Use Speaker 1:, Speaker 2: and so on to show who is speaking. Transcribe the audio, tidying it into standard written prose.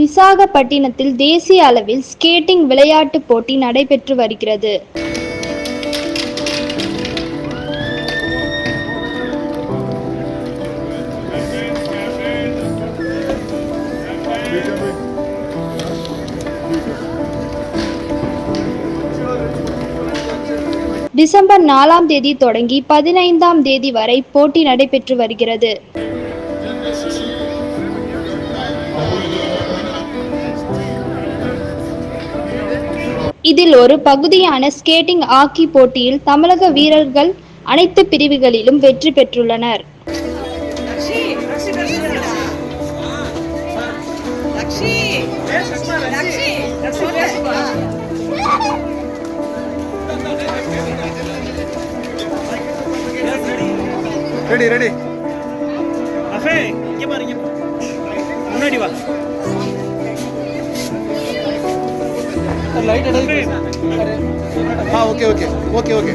Speaker 1: விசாகப்பட்டினத்தில் தேசிய அளவில் ஸ்கேட்டிங் விளையாட்டுப் போட்டி நடைபெற்று வருகிறது. டிசம்பர் 4ஆம் தேதி தொடங்கி 15ஆம் தேதி வரை போட்டி நடைபெற்று வருகிறது. இதில் ஒரு பகுதியான ஸ்கேட்டிங் ஹாக்கி போட்டியில் தமிழக வீரர்கள் அனைத்து பிரிவுகளிலும் வெற்றி பெற்றுள்ளனர்.
Speaker 2: ரெடி ரெடி அஃபே இங்க பாருங்க முன்னாடி வா லைட் அடை ஓகே ஓகே ஓகே ஓகே